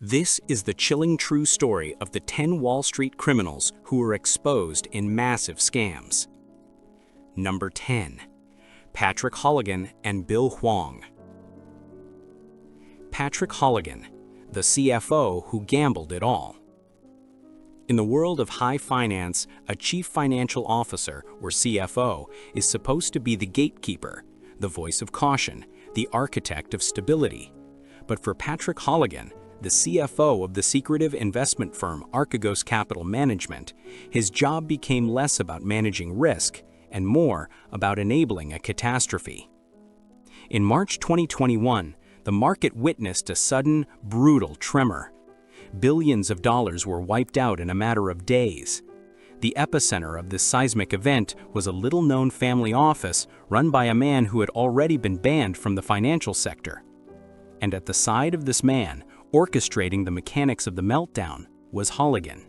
This is the chilling true story of the 10 Wall Street criminals who were exposed in massive scams. Number 10. Patrick Halligan and Bill Hwang. Patrick Halligan, the CFO who gambled it all. In the world of high finance, a chief financial officer, or CFO, is supposed to be the gatekeeper, the voice of caution, the architect of stability. But for Patrick Halligan, the CFO of the secretive investment firm Archegos Capital Management, his job became less about managing risk and more about enabling a catastrophe. In March 2021, the market witnessed a sudden, brutal tremor. Billions of dollars were wiped out in a matter of days. The epicenter of this seismic event was a little-known family office run by a man who had already been banned from the financial sector. And at the side of this man, orchestrating the mechanics of the meltdown, was Halligan.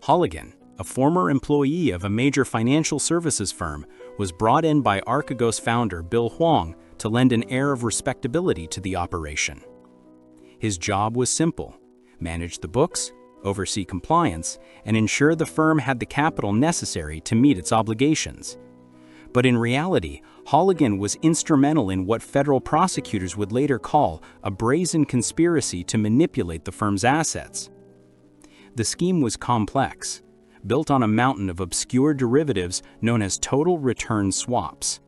Halligan, a former employee of a major financial services firm, was brought in by Archegos founder Bill Hwang to lend an air of respectability to the operation. His job was simple: manage the books, oversee compliance, and ensure the firm had the capital necessary to meet its obligations. But in reality, Halligan was instrumental in what federal prosecutors would later call a brazen conspiracy to manipulate the firm's assets. The scheme was complex, built on a mountain of obscure derivatives known as total return swaps.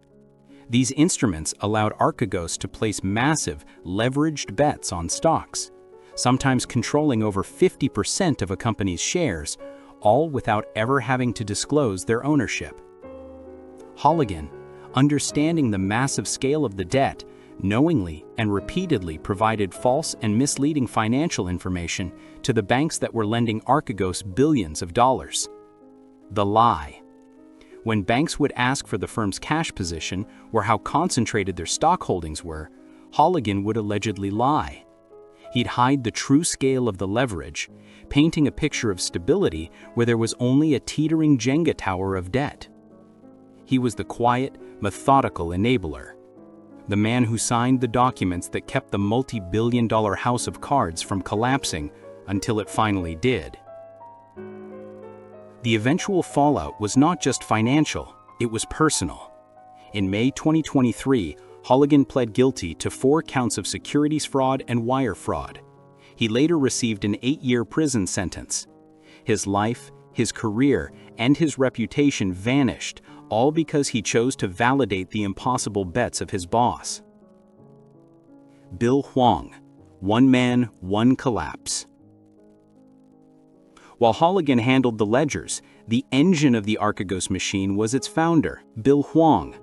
These instruments allowed Archegos to place massive, leveraged bets on stocks, sometimes controlling over 50% of a company's shares, all without ever having to disclose their ownership. Halligan, understanding the massive scale of the debt, knowingly and repeatedly provided false and misleading financial information to the banks that were lending Archegos billions of dollars. The lie. When banks would ask for the firm's cash position or how concentrated their stock holdings were, Halligan would allegedly lie. He'd hide the true scale of the leverage, painting a picture of stability where there was only a teetering Jenga tower of debt. He was the quiet, methodical enabler, the man who signed the documents that kept the multi-billion-dollar house of cards from collapsing until it finally did. The eventual fallout was not just financial, it was personal. In May 2023, Halligan pled guilty to 4 counts of securities fraud and wire fraud. He later received an 8-year prison sentence. His life, his career, and his reputation vanished, all because he chose to validate the impossible bets of his boss. Bill Hwang, one man, one collapse. While Halligan handled the ledgers, the engine of the Archegos machine was its founder, Bill Hwang.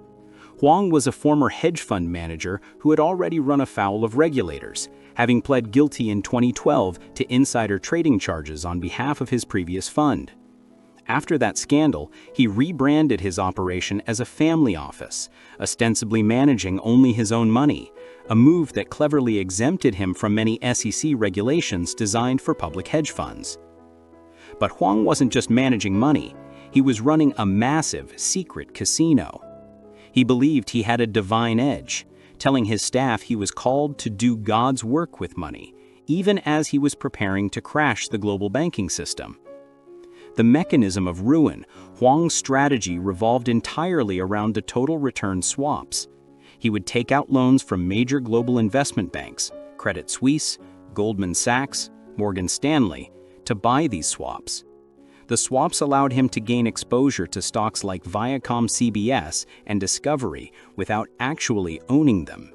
Hwang was a former hedge fund manager who had already run afoul of regulators, having pled guilty in 2012 to insider trading charges on behalf of his previous fund. After that scandal, he rebranded his operation as a family office, ostensibly managing only his own money, a move that cleverly exempted him from many SEC regulations designed for public hedge funds. But Hwang wasn't just managing money, he was running a massive, secret casino. He believed he had a divine edge, telling his staff he was called to do God's work with money, even as he was preparing to crash the global banking system. The mechanism of ruin, Hwang's strategy revolved entirely around the total return swaps. He would take out loans from major global investment banks, Credit Suisse, Goldman Sachs, Morgan Stanley, to buy these swaps. The swaps allowed him to gain exposure to stocks like Viacom-CBS and Discovery without actually owning them.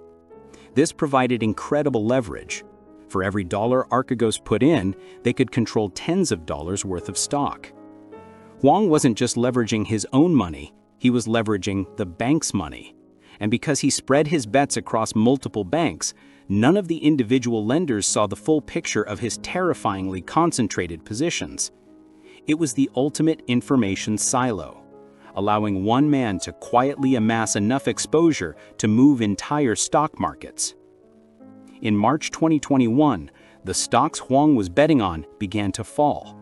This provided incredible leverage. For every dollar Archegos put in, they could control tens of dollars worth of stock. Hwang wasn't just leveraging his own money, he was leveraging the bank's money. And because he spread his bets across multiple banks, none of the individual lenders saw the full picture of his terrifyingly concentrated positions. It was the ultimate information silo, allowing one man to quietly amass enough exposure to move entire stock markets. In March 2021, the stocks Hwang was betting on began to fall.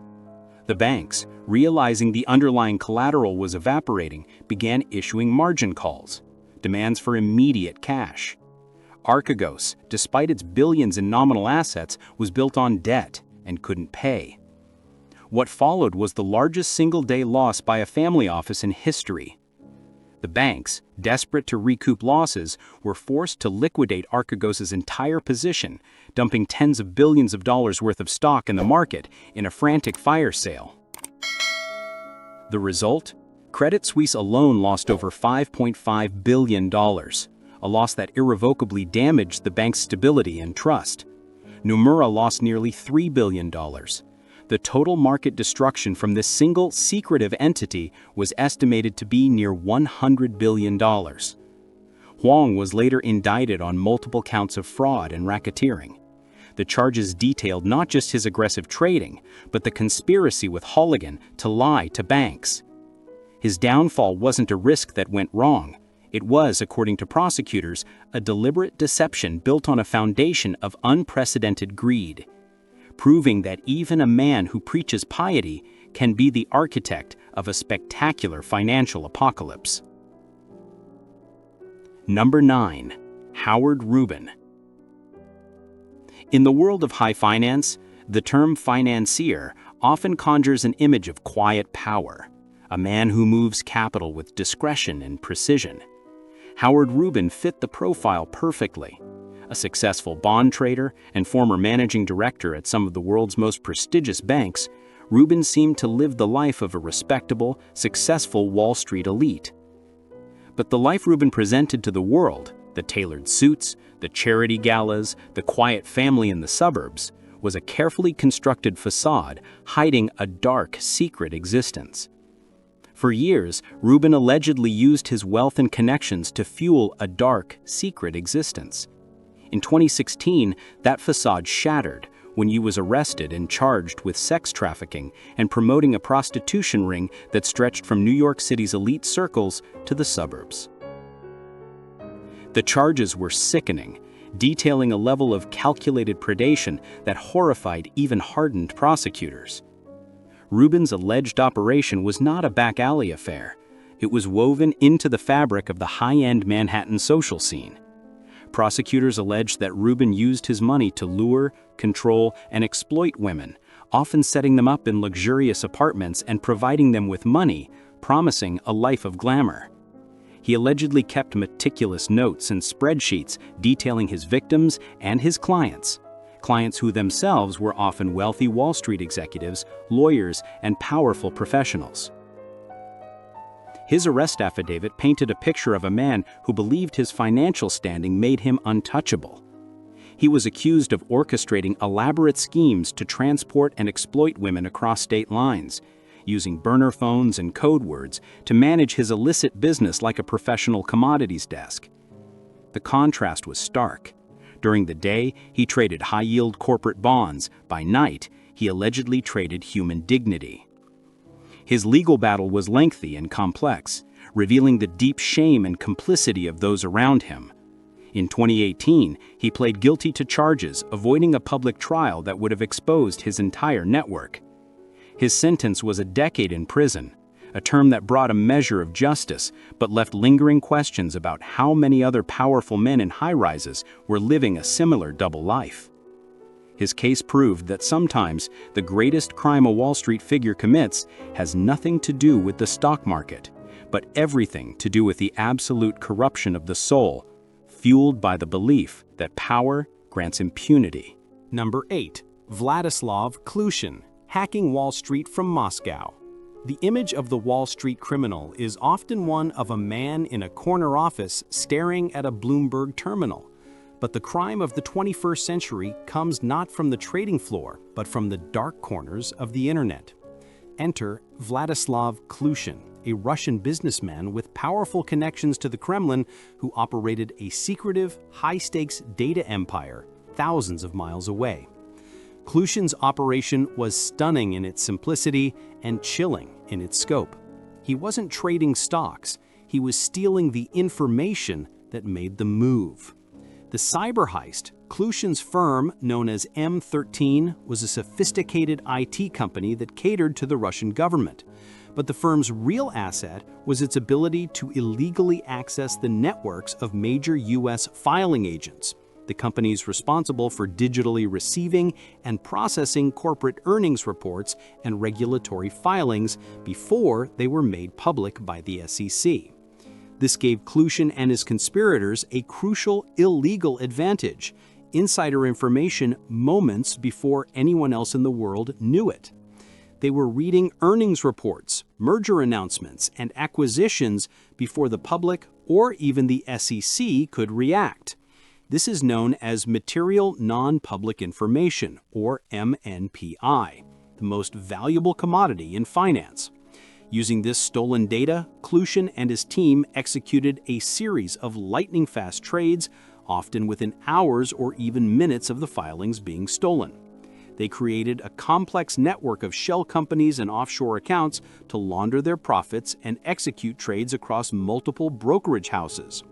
The banks, realizing the underlying collateral was evaporating, began issuing margin calls, demands for immediate cash. Archegos, despite its billions in nominal assets, was built on debt and couldn't pay. What followed was the largest single-day loss by a family office in history. The banks, desperate to recoup losses, were forced to liquidate Archegos' entire position, dumping tens of billions of dollars worth of stock in the market in a frantic fire sale. The result? Credit Suisse alone lost over $5.5 billion, a loss that irrevocably damaged the bank's stability and trust. Nomura lost nearly $3 billion. The total market destruction from this single, secretive entity was estimated to be near $100 billion. Huang was later indicted on multiple counts of fraud and racketeering. The charges detailed not just his aggressive trading, but the conspiracy with Halligan to lie to banks. His downfall wasn't a risk that went wrong. It was, according to prosecutors, a deliberate deception built on a foundation of unprecedented greed, proving that even a man who preaches piety can be the architect of a spectacular financial apocalypse. Number 9. Howard Rubin. In the world of high finance, the term financier often conjures an image of quiet power, a man who moves capital with discretion and precision. Howard Rubin fit the profile perfectly. A successful bond trader and former managing director at some of the world's most prestigious banks, Rubin seemed to live the life of a respectable, successful Wall Street elite. But the life Rubin presented to the world, the tailored suits, the charity galas, the quiet family in the suburbs, was a carefully constructed facade hiding a dark, secret existence. For years, Rubin allegedly used his wealth and connections to fuel a dark, secret existence. In 2016, that facade shattered when he was arrested and charged with sex trafficking and promoting a prostitution ring that stretched from New York City's elite circles to the suburbs. The charges were sickening, detailing a level of calculated predation that horrified even hardened prosecutors. Rubin's alleged operation was not a back-alley affair. It was woven into the fabric of the high-end Manhattan social scene. Prosecutors alleged that Rubin used his money to lure, control, and exploit women, often setting them up in luxurious apartments and providing them with money, promising a life of glamour. He allegedly kept meticulous notes and spreadsheets detailing his victims and his clients who themselves were often wealthy Wall Street executives, lawyers, and powerful professionals. His arrest affidavit painted a picture of a man who believed his financial standing made him untouchable. He was accused of orchestrating elaborate schemes to transport and exploit women across state lines, using burner phones and code words to manage his illicit business like a professional commodities desk. The contrast was stark. During the day, he traded high-yield corporate bonds. By night, he allegedly traded human dignity. His legal battle was lengthy and complex, revealing the deep shame and complicity of those around him. In 2018, he pled guilty to charges, avoiding a public trial that would have exposed his entire network. His sentence was a decade in prison, a term that brought a measure of justice, but left lingering questions about how many other powerful men in high-rises were living a similar double life. His case proved that sometimes the greatest crime a Wall Street figure commits has nothing to do with the stock market, but everything to do with the absolute corruption of the soul, fueled by the belief that power grants impunity. Number 8. Vladislav Klushin, hacking Wall Street from Moscow. The image of the Wall Street criminal is often one of a man in a corner office staring at a Bloomberg terminal. But the crime of the 21st century comes not from the trading floor, but from the dark corners of the internet. Enter Vladislav Klushin, a Russian businessman with powerful connections to the Kremlin who operated a secretive, high-stakes data empire thousands of miles away. Klushin's operation was stunning in its simplicity and chilling in its scope. He wasn't trading stocks, he was stealing the information that made the move. The cyber heist, Klushin's firm, known as M13, was a sophisticated IT company that catered to the Russian government. But the firm's real asset was its ability to illegally access the networks of major U.S. filing agents, the companies responsible for digitally receiving and processing corporate earnings reports and regulatory filings before they were made public by the SEC. This gave Clushin and his conspirators a crucial illegal advantage: insider information moments before anyone else in the world knew it. They were reading earnings reports, merger announcements, and acquisitions before the public or even the SEC could react. This is known as material non-public information, or MNPI, the most valuable commodity in finance. Using this stolen data, Clushin and his team executed a series of lightning-fast trades, often within hours or even minutes of the filings being stolen. They created a complex network of shell companies and offshore accounts to launder their profits and execute trades across multiple brokerage houses.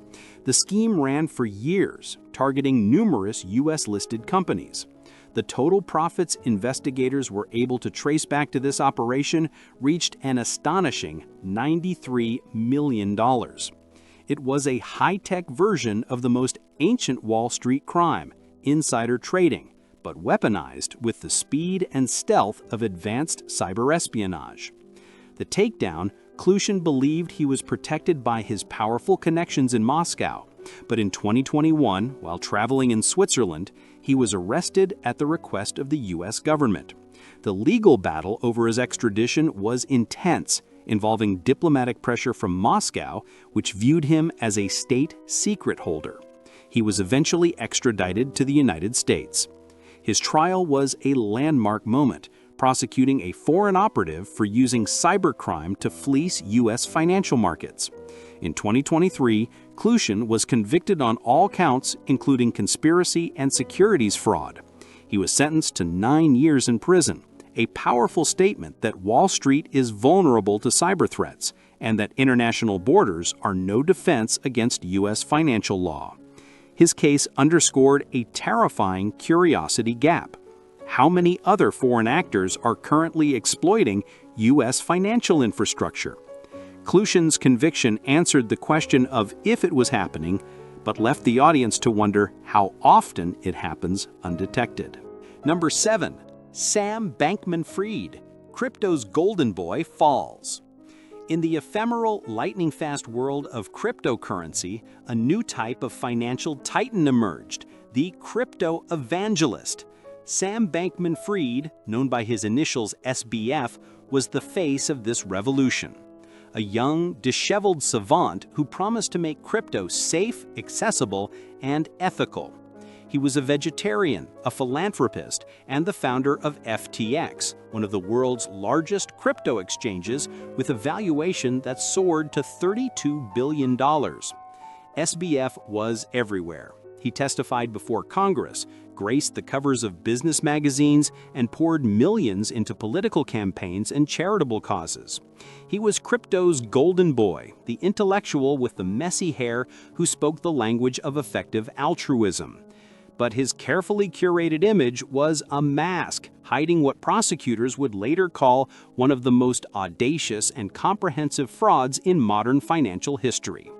The scheme ran for years, targeting numerous U.S.-listed companies. The total profits investigators were able to trace back to this operation reached an astonishing $93 million. It was a high-tech version of the most ancient Wall Street crime, insider trading, but weaponized with the speed and stealth of advanced cyber espionage. The takedown, Clushin believed he was protected by his powerful connections in Moscow, but in 2021, while traveling in Switzerland, he was arrested at the request of the U.S. government. The legal battle over his extradition was intense, involving diplomatic pressure from Moscow, which viewed him as a state secret holder. He was eventually extradited to the United States. His trial was a landmark moment, prosecuting a foreign operative for using cybercrime to fleece U.S. financial markets. In 2023, Clushin was convicted on all counts, including conspiracy and securities fraud. He was sentenced to 9 years in prison, a powerful statement that Wall Street is vulnerable to cyber threats and that international borders are no defense against U.S. financial law. His case underscored a terrifying curiosity gap. How many other foreign actors are currently exploiting U.S. financial infrastructure? Clushin's conviction answered the question of if it was happening, but left the audience to wonder how often it happens undetected. Number 7. Sam Bankman-Fried, crypto's golden boy falls. In the ephemeral, lightning-fast world of cryptocurrency, a new type of financial titan emerged, the crypto evangelist. Sam Bankman-Fried, known by his initials SBF, was the face of this revolution. A young, disheveled savant who promised to make crypto safe, accessible, and ethical. He was a vegetarian, a philanthropist, and the founder of FTX, one of the world's largest crypto exchanges with a valuation that soared to $32 billion. SBF was everywhere. He testified before Congress, graced the covers of business magazines, and poured millions into political campaigns and charitable causes. He was crypto's golden boy, the intellectual with the messy hair who spoke the language of effective altruism. But his carefully curated image was a mask, hiding what prosecutors would later call one of the most audacious and comprehensive frauds in modern financial history.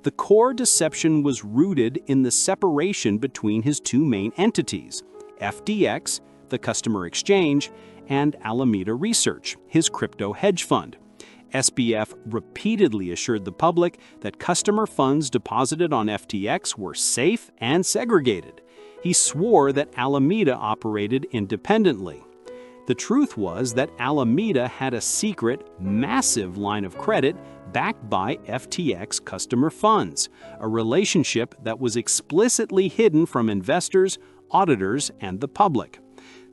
The core deception was rooted in the separation between his two main entities, FTX, the customer exchange, and Alameda Research, his crypto hedge fund. SBF repeatedly assured the public that customer funds deposited on FTX were safe and segregated. He swore that Alameda operated independently. The truth was that Alameda had a secret, massive line of credit backed by FTX customer funds, a relationship that was explicitly hidden from investors, auditors, and the public.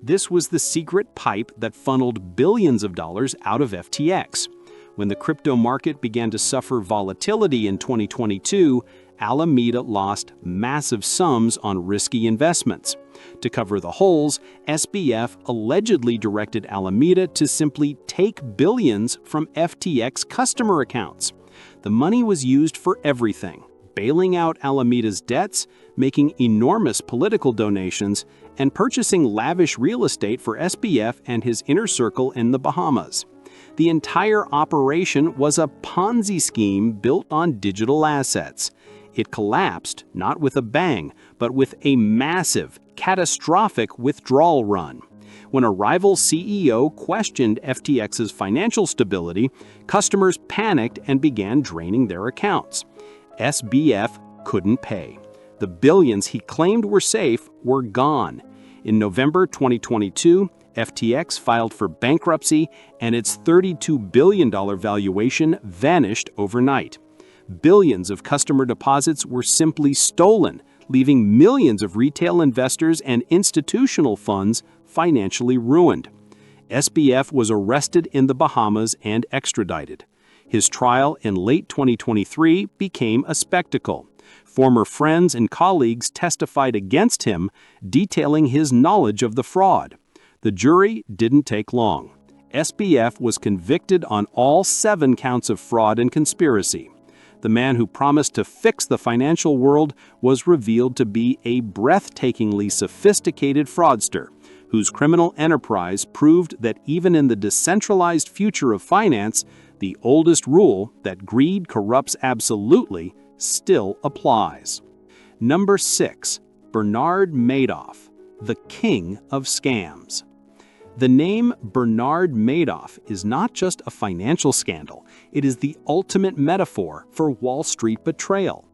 This was the secret pipe that funneled billions of dollars out of FTX. When the crypto market began to suffer volatility in 2022, Alameda lost massive sums on risky investments. To cover the holes, SBF allegedly directed Alameda to simply take billions from FTX customer accounts. The money was used for everything: bailing out Alameda's debts, making enormous political donations, and purchasing lavish real estate for SBF and his inner circle in the Bahamas. The entire operation was a Ponzi scheme built on digital assets. It collapsed, not with a bang, but with a massive, catastrophic withdrawal run. When a rival CEO questioned FTX's financial stability, customers panicked and began draining their accounts. SBF couldn't pay. The billions he claimed were safe were gone. In November 2022, FTX filed for bankruptcy, and its $32 billion valuation vanished overnight. Billions of customer deposits were simply stolen, leaving millions of retail investors and institutional funds financially ruined. SBF was arrested in the Bahamas and extradited. His trial in late 2023 became a spectacle. Former friends and colleagues testified against him, detailing his knowledge of the fraud. The jury didn't take long. SBF was convicted on all 7 counts of fraud and conspiracy. The man who promised to fix the financial world was revealed to be a breathtakingly sophisticated fraudster, whose criminal enterprise proved that even in the decentralized future of finance, the oldest rule that greed corrupts absolutely still applies. Number 6. Bernard Madoff, the king of scams. The name Bernard Madoff is not just a financial scandal, it is the ultimate metaphor for Wall Street betrayal.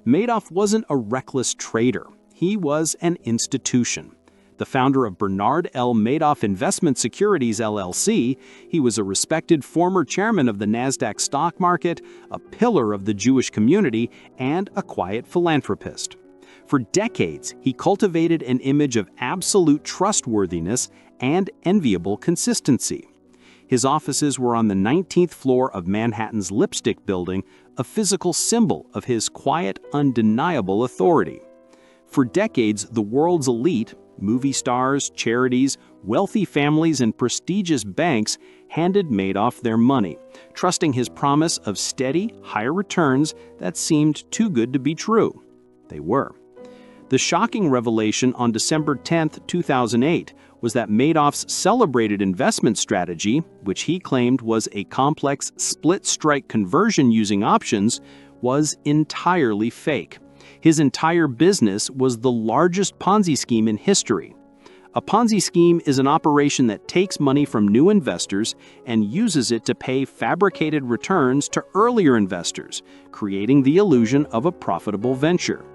Madoff wasn't a reckless trader, he was an institution. The founder of Bernard L. Madoff Investment Securities LLC, he was a respected former chairman of the NASDAQ stock market, a pillar of the Jewish community, and a quiet philanthropist. For decades, he cultivated an image of absolute trustworthiness and enviable consistency. His offices were on the 19th floor of Manhattan's Lipstick Building, a physical symbol of his quiet, undeniable authority. For decades, the world's elite, movie stars, charities, wealthy families, and prestigious banks handed Madoff their money, trusting his promise of steady, higher returns that seemed too good to be true. They were. The shocking revelation on December 10, 2008, was that Madoff's celebrated investment strategy, which he claimed was a complex split-strike conversion using options, was entirely fake. His entire business was the largest Ponzi scheme in history. A Ponzi scheme is an operation that takes money from new investors and uses it to pay fabricated returns to earlier investors, creating the illusion of a profitable venture.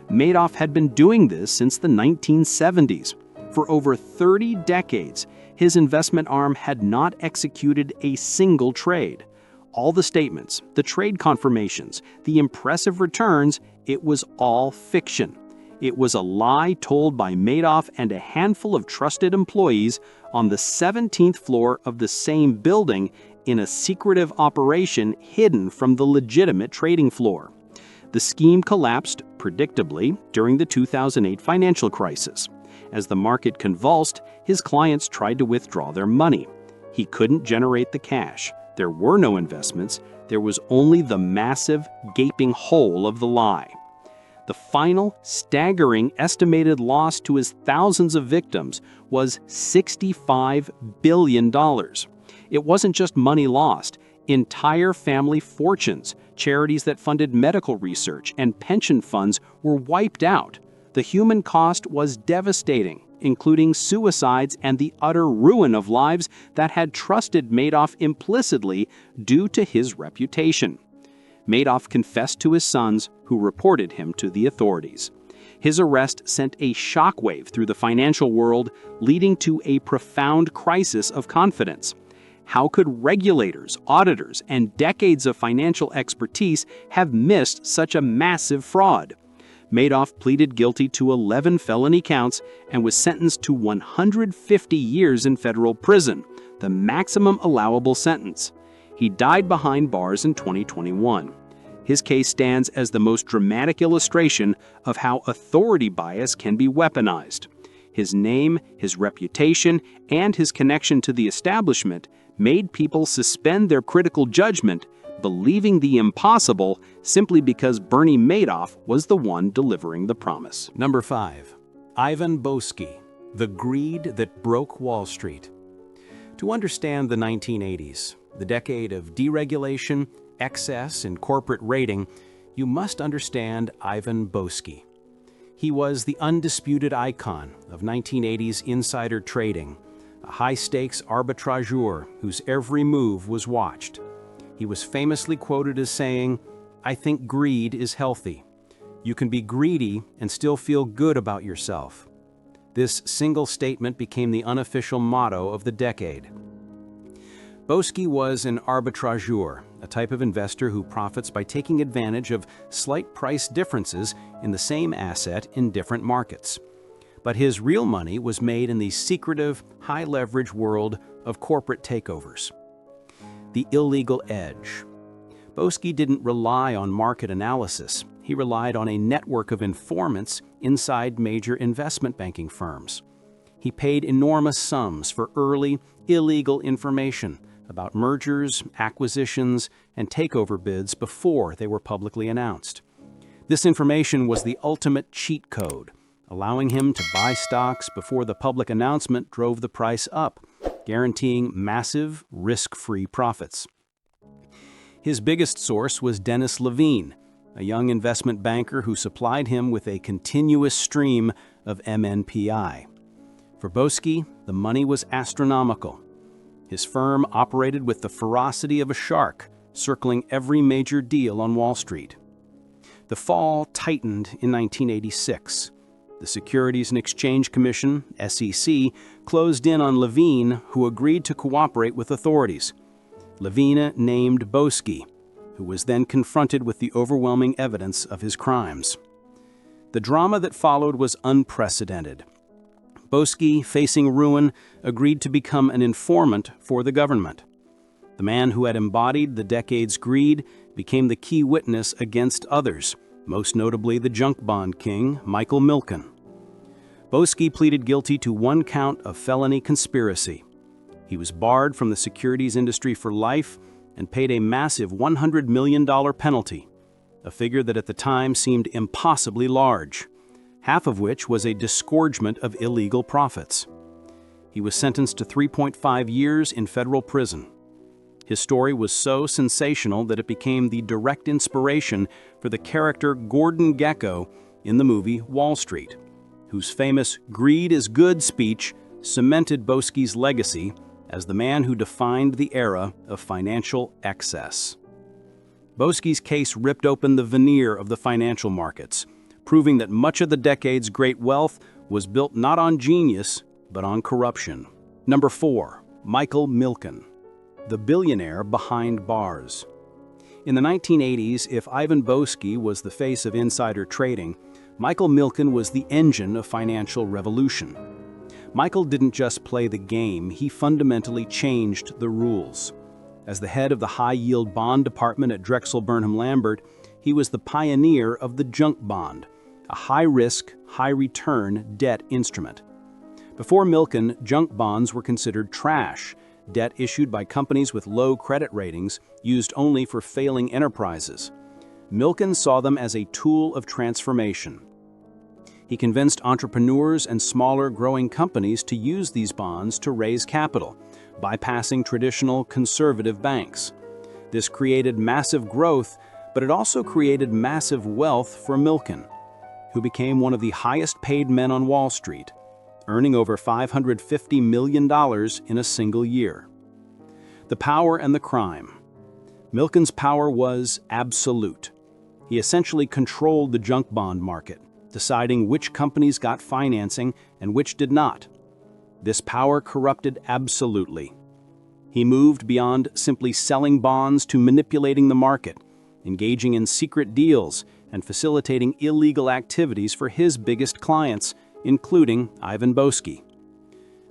Madoff had been doing this since the 1970s. For over 30 decades, his investment arm had not executed a single trade. All the statements, the trade confirmations, the impressive returns, it was all fiction. It was a lie told by Madoff and a handful of trusted employees on the 17th floor of the same building in a secretive operation hidden from the legitimate trading floor. The scheme collapsed, predictably, during the 2008 financial crisis. As the market convulsed, his clients tried to withdraw their money. He couldn't generate the cash. There were no investments. There was only the massive, gaping hole of the lie. The final, staggering estimated loss to his thousands of victims was $65 billion. It wasn't just money lost. Entire family fortunes, charities that funded medical research, and pension funds were wiped out. The human cost was devastating, including suicides and the utter ruin of lives that had trusted Madoff implicitly due to his reputation. Madoff confessed to his sons, who reported him to the authorities. His arrest sent a shockwave through the financial world, leading to a profound crisis of confidence. How could regulators, auditors, and decades of financial expertise have missed such a massive fraud? Madoff pleaded guilty to 11 felony counts and was sentenced to 150 years in federal prison, the maximum allowable sentence. He died behind bars in 2021. His case stands as the most dramatic illustration of how authority bias can be weaponized. His name, his reputation, and his connection to the establishment made people suspend their critical judgment, believing the impossible simply because Bernie Madoff was the one delivering the promise. Number 5. Ivan Boesky, the greed that broke Wall Street. To understand the 1980s, the decade of deregulation, excess, and corporate raiding, you must understand Ivan Boesky. He was the undisputed icon of 1980s insider trading, a high-stakes arbitrageur whose every move was watched. He was famously quoted as saying, "I think greed is healthy. You can be greedy and still feel good about yourself." This single statement became the unofficial motto of the decade. Boesky was an arbitrageur, a type of investor who profits by taking advantage of slight price differences in the same asset in different markets. But his real money was made in the secretive, high-leverage world of corporate takeovers. The illegal edge. Boesky didn't rely on market analysis. He relied on a network of informants inside major investment banking firms. He paid enormous sums for early, illegal information about mergers, acquisitions, and takeover bids before they were publicly announced. This information was the ultimate cheat code, allowing him to buy stocks before the public announcement drove the price up, guaranteeing massive, risk-free profits. His biggest source was Dennis Levine, a young investment banker who supplied him with a continuous stream of MNPI. For Boesky, the money was astronomical. His firm operated with the ferocity of a shark, circling every major deal on Wall Street. The fall tightened in 1986. The Securities and Exchange Commission, SEC, closed in on Levine, who agreed to cooperate with authorities. Levine named Boesky, who was then confronted with the overwhelming evidence of his crimes. The drama that followed was unprecedented. Boesky, facing ruin, agreed to become an informant for the government. The man who had embodied the decade's greed became the key witness against others, most notably the junk bond king, Michael Milken. Boesky pleaded guilty to one count of felony conspiracy. He was barred from the securities industry for life and paid a massive $100 million penalty, a figure that at the time seemed impossibly large, half of which was a disgorgement of illegal profits. He was sentenced to 3.5 years in federal prison. His story was so sensational that it became the direct inspiration for the character Gordon Gekko in the movie Wall Street, whose famous "Greed is good" speech cemented Boesky's legacy as the man who defined the era of financial excess. Boesky's case ripped open the veneer of the financial markets, proving that much of the decade's great wealth was built not on genius, but on corruption. Number 4. Michael Milken, the billionaire behind bars. In the 1980s, if Ivan Boesky was the face of insider trading, Michael Milken was the engine of financial revolution. Michael didn't just play the game, he fundamentally changed the rules. As the head of the high-yield bond department at Drexel Burnham Lambert, he was the pioneer of the junk bond, a high-risk, high-return debt instrument. Before Milken, junk bonds were considered trash, debt issued by companies with low credit ratings, used only for failing enterprises. Milken saw them as a tool of transformation. He convinced entrepreneurs and smaller growing companies to use these bonds to raise capital, bypassing traditional conservative banks. This created massive growth, but it also created massive wealth for Milken, who became one of the highest paid men on Wall Street, earning over $550 million in a single year. The power and the crime. Milken's power was absolute. He essentially controlled the junk bond market, deciding which companies got financing and which did not. This power corrupted absolutely. He moved beyond simply selling bonds to manipulating the market, engaging in secret deals, and facilitating illegal activities for his biggest clients, including Ivan Boesky.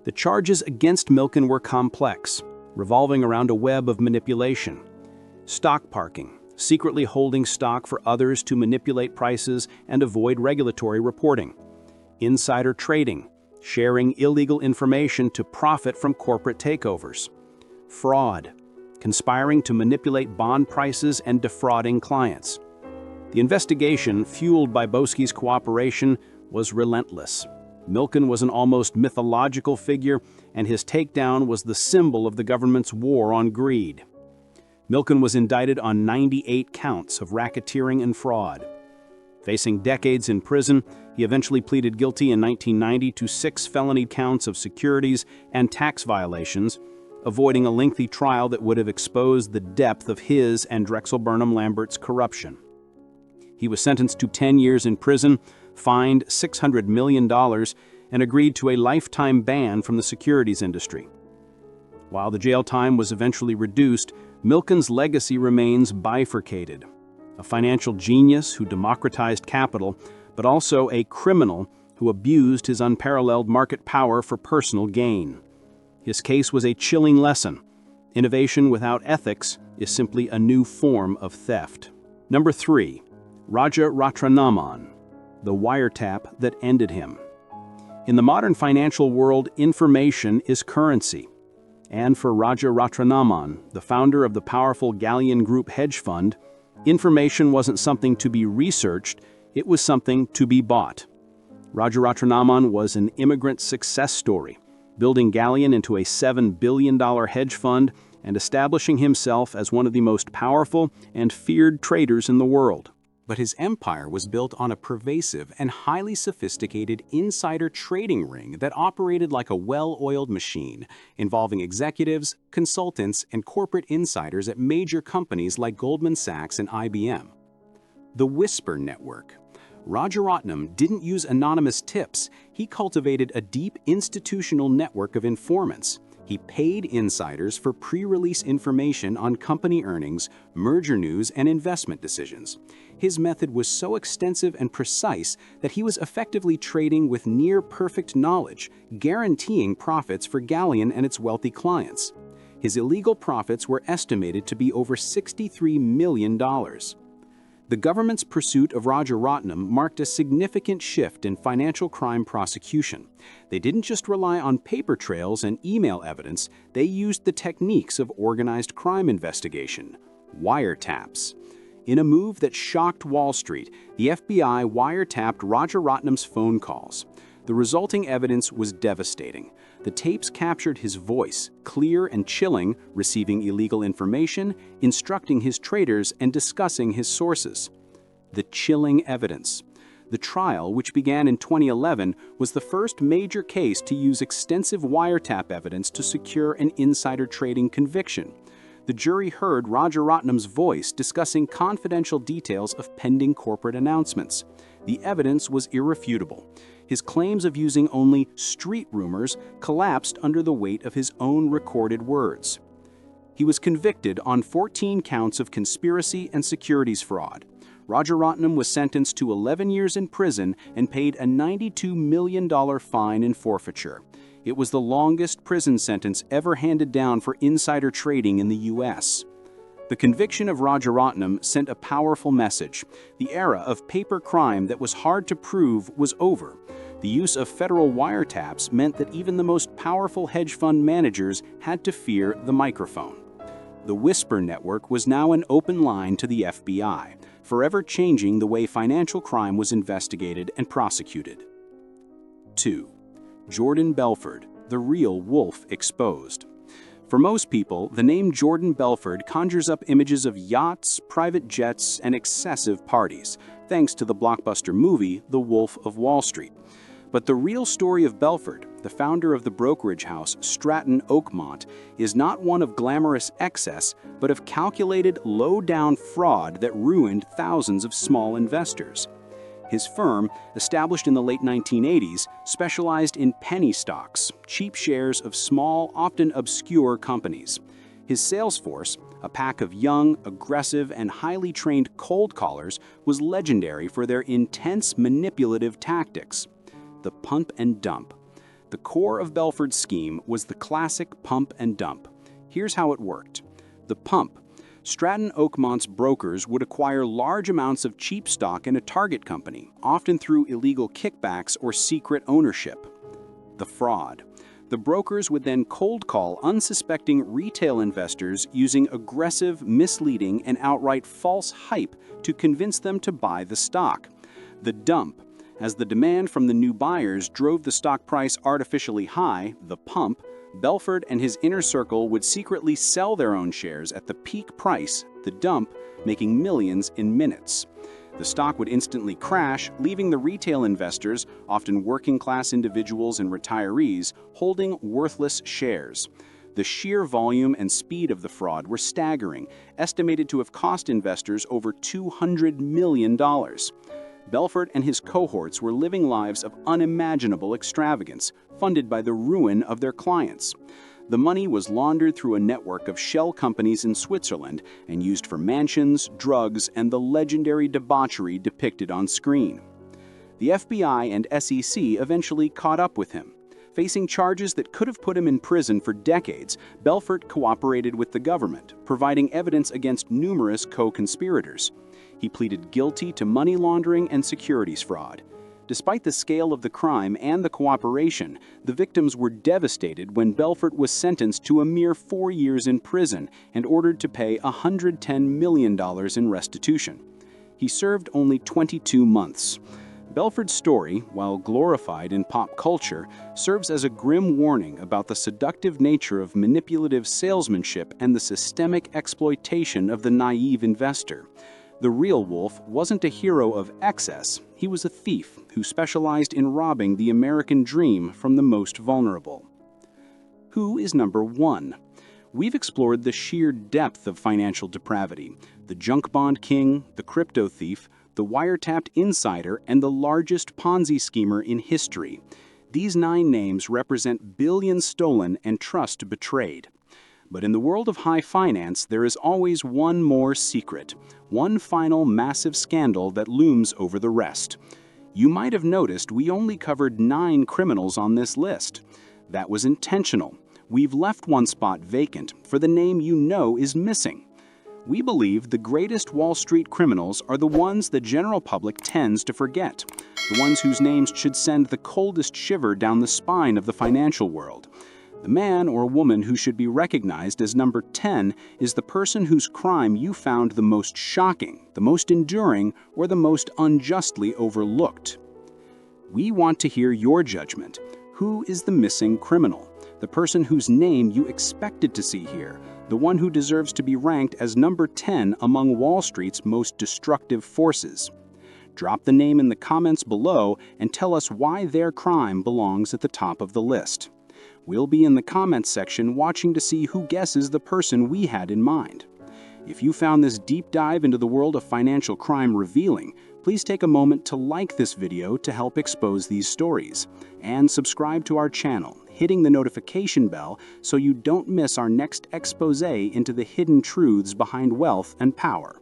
The charges against Milken were complex, revolving around a web of manipulation. Stock parking, secretly holding stock for others to manipulate prices and avoid regulatory reporting. Insider trading, sharing illegal information to profit from corporate takeovers. Fraud, conspiring to manipulate bond prices and defrauding clients. The investigation, fueled by Boesky's cooperation, was relentless. Milken was an almost mythological figure, and his takedown was the symbol of the government's war on greed. Milken was indicted on 98 counts of racketeering and fraud. Facing decades in prison, he eventually pleaded guilty in 1990 to 6 felony counts of securities and tax violations, avoiding a lengthy trial that would have exposed the depth of his and Drexel Burnham Lambert's corruption. He was sentenced to 10 years in prison, fined $600 million, and agreed to a lifetime ban from the securities industry. While the jail time was eventually reduced, Milken's legacy remains bifurcated. A financial genius who democratized capital, but also a criminal who abused his unparalleled market power for personal gain. His case was a chilling lesson. Innovation without ethics is simply a new form of theft. Number 3. Raja Ratnaraman, the wiretap that ended him. In the modern financial world, information is currency. And for Raja Ratnaraman, the founder of the powerful Galleon Group hedge fund, information wasn't something to be researched, it was something to be bought. Raja Ratnaraman was an immigrant success story, building Galleon into a $7 billion hedge fund and establishing himself as one of the most powerful and feared traders in the world. But his empire was built on a pervasive and highly sophisticated insider trading ring that operated like a well-oiled machine, involving executives, consultants, and corporate insiders at major companies like Goldman Sachs and IBM. The Whisper Network. Rajaratnam didn't use anonymous tips. He cultivated a deep institutional network of informants. He paid insiders for pre-release information on company earnings, merger news, and investment decisions. His method was so extensive and precise that he was effectively trading with near-perfect knowledge, guaranteeing profits for Galleon and its wealthy clients. His illegal profits were estimated to be over $63 million. The government's pursuit of Rajaratnam marked a significant shift in financial crime prosecution. They didn't just rely on paper trails and email evidence, they used the techniques of organized crime investigation, wiretaps. In a move that shocked Wall Street, the FBI wiretapped Rajaratnam's phone calls. The resulting evidence was devastating. The tapes captured his voice, clear and chilling, receiving illegal information, instructing his traders, and discussing his sources. The chilling evidence. The trial, which began in 2011, was the first major case to use extensive wiretap evidence to secure an insider trading conviction. The jury heard Rajaratnam's voice discussing confidential details of pending corporate announcements. The evidence was irrefutable. His claims of using only street rumors collapsed under the weight of his own recorded words. He was convicted on 14 counts of conspiracy and securities fraud. Rajaratnam was sentenced to 11 years in prison and paid a $92 million fine and forfeiture. It was the longest prison sentence ever handed down for insider trading in the U.S. The conviction of Rajaratnam sent a powerful message. The era of paper crime that was hard to prove was over. The use of federal wiretaps meant that even the most powerful hedge fund managers had to fear the microphone. The Whisper Network was now an open line to the FBI, forever changing the way financial crime was investigated and prosecuted. 2. Jordan Belford, the real wolf exposed. For most people, the name Jordan Belford conjures up images of yachts, private jets, and excessive parties, thanks to the blockbuster movie The Wolf of Wall Street. But the real story of Belford, the founder of the brokerage house Stratton Oakmont, is not one of glamorous excess, but of calculated, low-down fraud that ruined thousands of small investors. His firm, established in the late 1980s, specialized in penny stocks, cheap shares of small, often obscure companies. His sales force, a pack of young, aggressive, and highly trained cold callers, was legendary for their intense manipulative tactics. The pump and dump. The core of Belford's scheme was the classic pump and dump. Here's how it worked. The pump. Stratton Oakmont's brokers would acquire large amounts of cheap stock in a target company, often through illegal kickbacks or secret ownership. The fraud. The brokers would then cold call unsuspecting retail investors using aggressive, misleading, and outright false hype to convince them to buy the stock. The dump. As the demand from the new buyers drove the stock price artificially high, the pump, Belford and his inner circle would secretly sell their own shares at the peak price, the dump, making millions in minutes. The stock would instantly crash, leaving the retail investors, often working-class individuals and retirees, holding worthless shares. The sheer volume and speed of the fraud were staggering, estimated to have cost investors over $200 million. Belford and his cohorts were living lives of unimaginable extravagance, funded by the ruin of their clients. The money was laundered through a network of shell companies in Switzerland and used for mansions, drugs, and the legendary debauchery depicted on screen. The FBI and SEC eventually caught up with him. Facing charges that could have put him in prison for decades, Belfort cooperated with the government, providing evidence against numerous co-conspirators. He pleaded guilty to money laundering and securities fraud. Despite the scale of the crime and the cooperation, the victims were devastated when Belfort was sentenced to a mere 4 years in prison and ordered to pay $110 million in restitution. He served only 22 months. Belfort's story, while glorified in pop culture, serves as a grim warning about the seductive nature of manipulative salesmanship and the systemic exploitation of the naive investor. The real Wolf wasn't a hero of excess, he was a thief who specialized in robbing the American dream from the most vulnerable. Who is number 1? We've explored the sheer depth of financial depravity, the junk bond king, the crypto thief, the wiretapped insider, and the largest Ponzi schemer in history. These 9 names represent billions stolen and trust betrayed. But in the world of high finance, there is always one more secret, one final massive scandal that looms over the rest. You might have noticed we only covered 9 criminals on this list. That was intentional. We've left one spot vacant for the name you know is missing. We believe the greatest Wall Street criminals are the ones the general public tends to forget, the ones whose names should send the coldest shiver down the spine of the financial world. The man or woman who should be recognized as number 10 is the person whose crime you found the most shocking, the most enduring, or the most unjustly overlooked. We want to hear your judgment. Who is the missing criminal? The person whose name you expected to see here, the one who deserves to be ranked as number 10 among Wall Street's most destructive forces. Drop the name in the comments below and tell us why their crime belongs at the top of the list. We'll be in the comments section watching to see who guesses the person we had in mind. If you found this deep dive into the world of financial crime revealing, please take a moment to like this video to help expose these stories, and subscribe to our channel, hitting the notification bell so you don't miss our next expose into the hidden truths behind wealth and power.